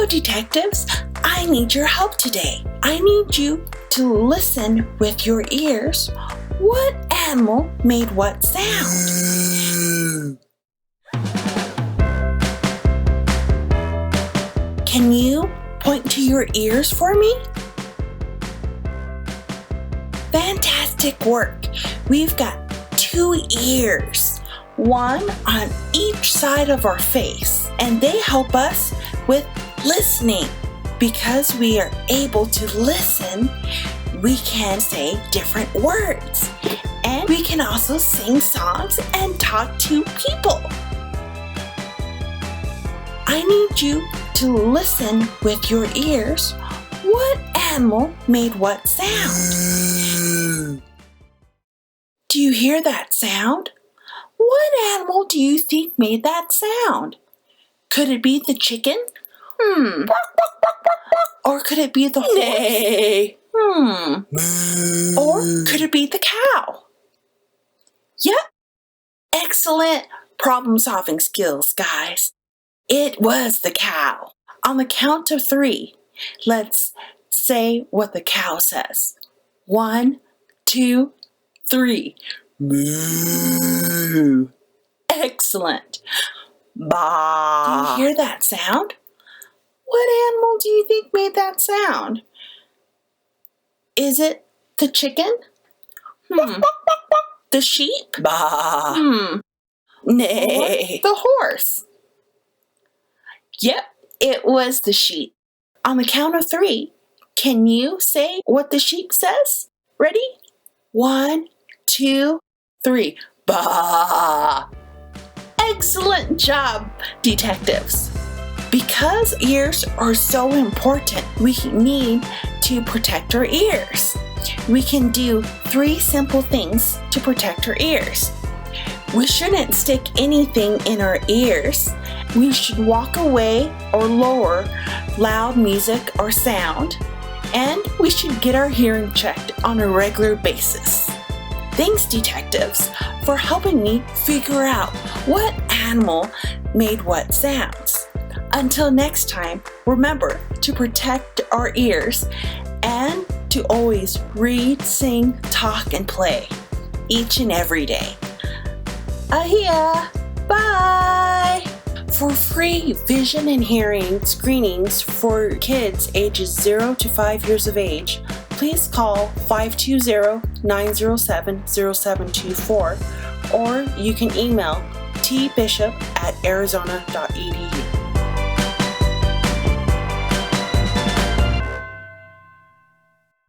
detectives, I need your help today. I need you to listen with your ears. What animal made what sound? Can you point to your ears for me? Fantastic work. We've got 2 ears, one on each side of our face, and they help us with listening. Because we are able to listen, we can say different words, and we can also sing songs and talk to people. I need you to listen with your ears. What animal made what sound? Do you hear that sound? What animal do you think made that sound? Could it be the chicken? Or could it be the horse? Nay. Or could it be the cow? Yep. Excellent problem-solving skills, guys. It was the cow. On the count of 3, let's say what the cow says. 1, 2, 3. Moo. Excellent. Baa. Do you hear that sound? What animal do you think made that sound? Is it the chicken? The sheep? Bah. Nay. Or the horse? Yep, it was the sheep. On the count of 3, can you say what the sheep says? Ready? 1, 2, 3. Bah. Excellent job, detectives. Because ears are so important, we need to protect our ears. We can do 3 simple things to protect our ears. We shouldn't stick anything in our ears. We should walk away or lower loud music or sound. And we should get our hearing checked on a regular basis. Thanks, detectives, for helping me figure out what animal made what sounds. Until next time, remember to protect our ears and to always read, sing, talk, and play each and every day. Ahia! Bye! For free vision and hearing screenings for kids ages 0 to 5 years of age, please call 520-907-0724 or you can email tbishop@arizona.edu.